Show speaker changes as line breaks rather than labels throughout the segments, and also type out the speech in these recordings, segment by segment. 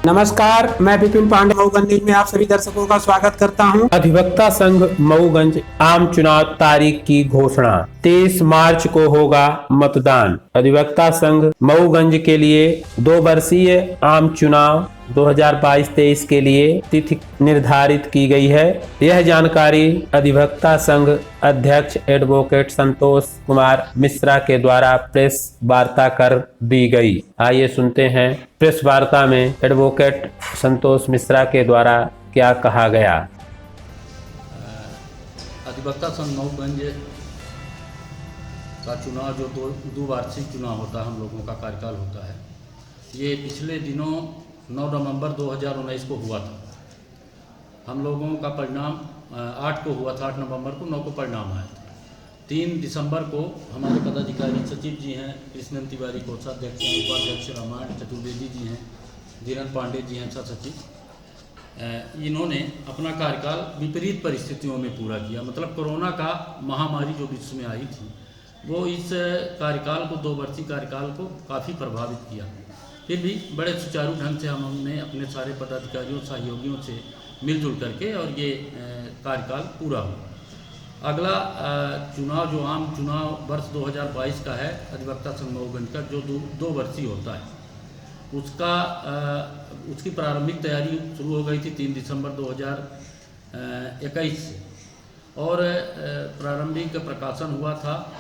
नमस्कार, मैं विपिन पांडे मऊगंज न्यूज में आप सभी दर्शकों का स्वागत करता हूं। अधिवक्ता संघ मऊगंज आम चुनाव तारीख की घोषणा। 23 मार्च को होगा मतदान। अधिवक्ता संघ मऊगंज के लिए 2 वर्षीय आम चुनाव 2022-23 के लिए तिथि निर्धारित की गई है। यह जानकारी अधिवक्ता संघ अध्यक्ष एडवोकेट संतोष कुमार मिश्रा के द्वारा प्रेस वार्ता कर दी गई। आइए सुनते हैं प्रेस वार्ता में एडवोकेट संतोष मिश्रा के द्वारा क्या कहा गया।
अधिवक्ता संघ मऊगंज का चुनाव जो दो वार्षिक चुनाव होता है, हम लोगों का कार्यकाल होता है, ये पिछले दिनों 9 नवंबर 2019 को हुआ था। हम लोगों का परिणाम 8 को हुआ था, 8 नवंबर को, 9 को परिणाम आया था। 3 दिसंबर को हमारे पदाधिकारी सचिव जी हैं कृष्णन तिवारी, कोषाध्यक्ष हैं, उपाध्यक्ष रामायण चतुर्वेदी जी हैं, धीरन पांडे जी हैं सह सचिव। इन्होंने अपना कार्यकाल विपरीत परिस्थितियों में पूरा किया। मतलब कोरोना का महामारी जो विश्व में आई थी, वो इस कार्यकाल को, 2 वर्षीय कार्यकाल को काफ़ी प्रभावित किया। फिर भी बड़े सुचारू ढंग से हमने अपने सारे पदाधिकारियों सहयोगियों से मिलजुल करके और ये कार्यकाल पूरा हुआ। अगला चुनाव जो आम चुनाव वर्ष 2022 का है अधिवक्ता संघ मऊगंज का, जो 2 वर्षीय होता है, उसकी प्रारंभिक तैयारी शुरू हो गई थी 3 दिसंबर 2021 से, और प्रारंभिक प्रकाशन हुआ था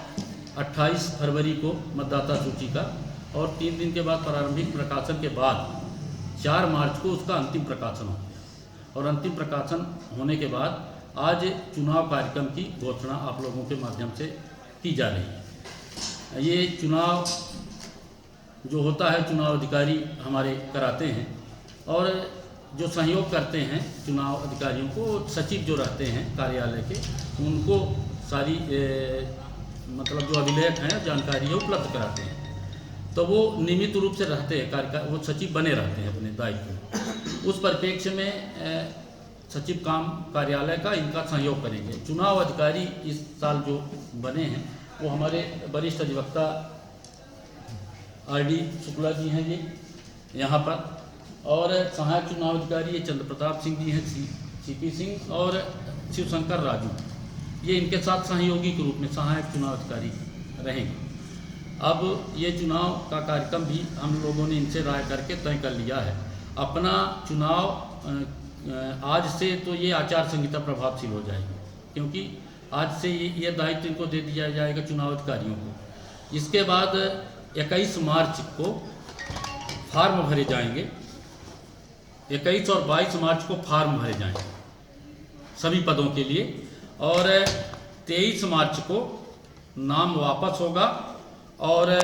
28 फरवरी को मतदाता सूची का, और 3 दिन के बाद प्रारंभिक प्रकाशन के बाद 4 मार्च को उसका अंतिम प्रकाशन हो गया। और अंतिम प्रकाशन होने के बाद आज चुनाव कार्यक्रम की घोषणा आप लोगों के माध्यम से की जा रही है। ये चुनाव जो होता है, चुनाव अधिकारी हमारे कराते हैं, और जो सहयोग करते हैं चुनाव अधिकारियों को, सचिव जो रहते हैं कार्यालय के, उनको सारी मतलब जो अभिलेख हैं, जानकारी है, उपलब्ध कराते हैं। तो वो नियमित रूप से रहते हैं, वो सचिव बने रहते हैं अपने दायित्व में। उस परिप्रेक्ष्य में सचिव काम कार्यालय का इनका सहयोग करेंगे। चुनाव अधिकारी इस साल जो बने हैं वो हमारे वरिष्ठ अधिवक्ता RD शुक्ला जी हैं ये यहाँ पर, और सहायक चुनाव अधिकारी ये चंद्र प्रताप सिंह जी हैं, CP सिंह, और शिवशंकर राजू, ये इनके साथ सहयोगी के रूप में सहायक चुनाव अधिकारी रहेंगे। अब ये चुनाव का कार्यक्रम भी हम लोगों ने इनसे राय करके तय कर लिया है। अपना चुनाव आज से तो ये आचार संहिता प्रभावशील हो जाएगी, क्योंकि आज से ये दायित्व इनको दे दिया जाएगा चुनाव अधिकारियों को। इसके बाद 21 मार्च को फार्म भरे जाएंगे, 21 और 22 मार्च को फार्म भरे जाएंगे सभी पदों के लिए, और 23 मार्च को नाम वापस होगा और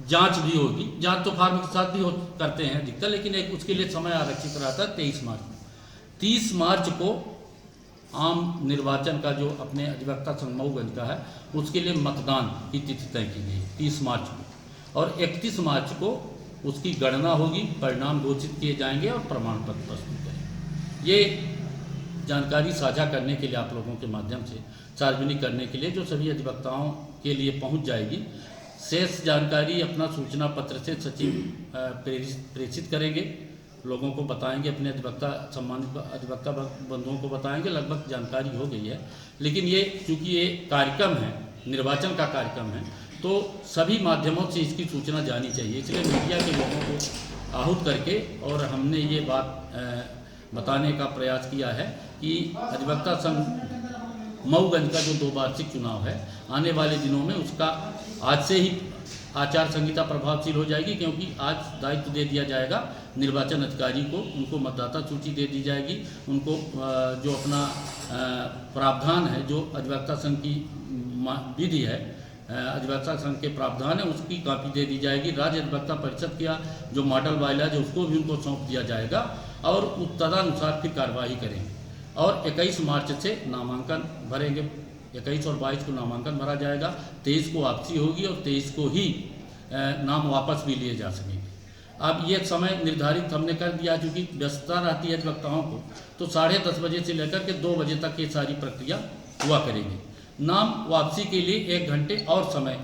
जांच भी होगी। जांच तो फार्म के साथ भी करते हैं अधिकतर, लेकिन एक उसके लिए समय आरक्षित रहता है 23 मार्च को। 30 मार्च को आम निर्वाचन का जो अपने अधिवक्ता संघ मऊगंज का है, उसके लिए मतदान की तिथि तय की गई 30 मार्च को, और 31 मार्च को उसकी गणना होगी, परिणाम घोषित किए जाएंगे और प्रमाण पत्र प्रस्तुत करेंगे। ये जानकारी साझा करने के लिए, आप लोगों के माध्यम से सार्वजनिक करने के लिए, जो सभी अधिवक्ताओं के लिए पहुंच जाएगी। शेष जानकारी अपना सूचना पत्र से सचिव प्रेषित करेंगे, लोगों को बताएंगे, अपने अधिवक्ता सम्मानित अधिवक्ता बंधुओं को बताएंगे। लगभग जानकारी हो गई है, लेकिन ये चूँकि ये कार्यक्रम है, निर्वाचन का कार्यक्रम है, तो सभी माध्यमों से इसकी सूचना जानी चाहिए। इसलिए मीडिया के लोगों को आहूत करके और हमने ये बात बताने का प्रयास किया है कि अधिवक्ता संघ मऊगंज का जो 2 वार्षिक चुनाव है, आने वाले दिनों में उसका आज से ही आचार संहिता प्रभावशील हो जाएगी, क्योंकि आज दायित्व दे दिया जाएगा निर्वाचन अधिकारी को, उनको मतदाता सूची दे दी जाएगी, उनको जो अपना प्रावधान है, जो अधिवक्ता संघ की विधि है, अधिवक्ता संघ के प्रावधान है, उसकी कॉपी दे दी जाएगी। राज्य अधिवक्ता परिषद का जो मॉडल बायलॉज है, उसको भी उनको सौंप दिया जाएगा, और तदनुसार फिर कार्यवाही करेंगे। और 21 मार्च से नामांकन भरेंगे, 21 और 22 को नामांकन भरा जाएगा, 23 को वापसी होगी, और 23 को ही नाम वापस भी लिए जा सकेंगे। अब ये समय निर्धारित हमने कर दिया, चूँकि व्यस्तता रहती है अधिवक्ताओं को, तो 10:30 बजे से लेकर के 2 बजे तक ये सारी प्रक्रिया हुआ करेगी। नाम वापसी के लिए 1 घंटे और समय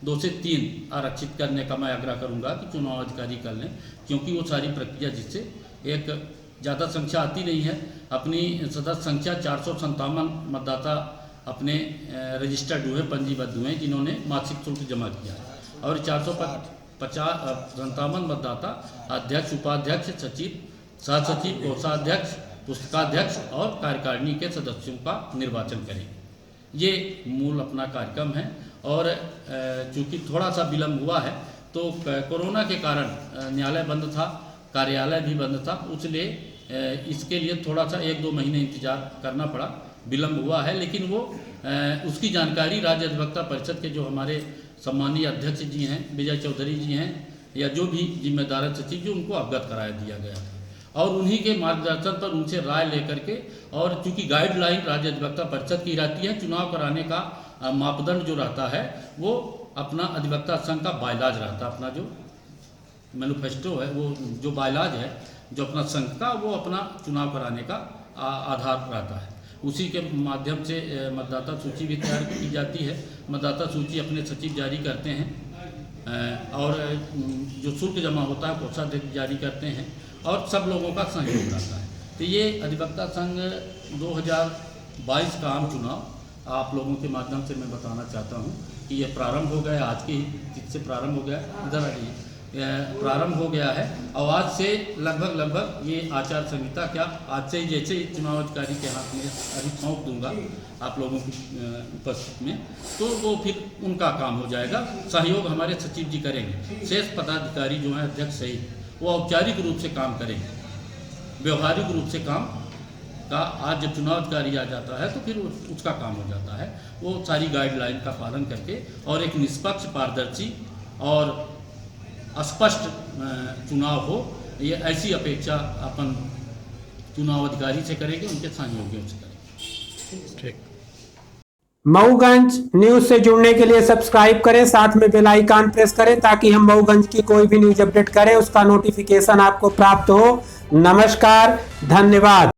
2 से 3 आरक्षित करने का मैं आग्रह करूंगा कि चुनाव अधिकारी कर लें, क्योंकि वो सारी प्रक्रिया जिससे एक ज़्यादा संख्या आती नहीं है। अपनी सदस्य संख्या 457 मतदाता अपने रजिस्टर्ड हुए, पंजीबद्ध हुए, जिन्होंने मासिक शुल्क जमा किया है, और 457 मतदाता अध्यक्ष, उपाध्यक्ष, सचिव, सहसचिव, कोषाध्यक्ष, पुस्तकाध्यक्ष और कार्यकारिणी के सदस्यों का निर्वाचन करेंगे। ये मूल अपना कार्यक्रम है। और चूँकि थोड़ा सा विलम्ब हुआ है, तो कोरोना के कारण न्यायालय बंद था, कार्यालय भी बंद था, इसलिए इसके लिए थोड़ा सा 1-2 महीने इंतजार करना पड़ा, विलम्ब हुआ है। लेकिन वो उसकी जानकारी राज्य अधिवक्ता परिषद के जो हमारे सम्मानीय अध्यक्ष जी हैं, विजय चौधरी जी हैं, या जो भी जिम्मेदार सचिव जी, उनको अवगत कराया दिया गया था, और उन्हीं के मार्गदर्शन पर उनसे राय लेकर के, और चूँकि गाइडलाइन राज्य अधिवक्ता परिषद की रहती है, चुनाव कराने का मापदंड जो रहता है वो अपना अधिवक्ता संघ का बायलाज रहता है, अपना जो मैनिफेस्टो है, वो जो बायलाज है जो अपना संघ का, वो अपना चुनाव कराने का आधार रहता है। उसी के माध्यम से मतदाता सूची भी तैयार की जाती है। मतदाता सूची अपने सचिव जारी करते हैं, और जो शुल्क जमा होता है कोषाध्यक्ष जारी करते हैं, और सब लोगों का सहयोग रहता है। तो ये अधिवक्ता संघ 2022 का आम चुनाव आप लोगों के माध्यम से मैं बताना चाहता हूँ कि ये प्रारंभ हो गया, आज की से प्रारंभ हो गया, इधर आ जाइए, प्रारंभ हो गया है। और आज से लगभग ये आचार संहिता, क्या आज से ही जैसे ही चुनाव अधिकारी के हाथ में अभी सौंप दूंगा आप लोगों की उपस्थिति में, तो वो फिर उनका काम हो जाएगा। सहयोग हमारे सचिव जी करेंगे, शेष पदाधिकारी जो हैं अध्यक्ष सहित, वो औपचारिक रूप से काम करेंगे, व्यवहारिक रूप से काम का। आज जब चुनाव अधिकारी आ जाता है तो फिर उसका काम हो जाता है, वो सारी गाइडलाइन का पालन करके, और एक निष्पक्ष, पारदर्शी और स्पष्ट चुनाव हो, ये ऐसी अपेक्षा अपन चुनाव अधिकारी से करेंगे, उनके सहयोगियों से करेंगे।
ठीक। मऊगंज न्यूज से जुड़ने के लिए सब्सक्राइब करें, साथ में बेल आइकन प्रेस करें, ताकि हम मऊगंज की कोई भी न्यूज अपडेट करें उसका नोटिफिकेशन आपको प्राप्त हो। नमस्कार, धन्यवाद।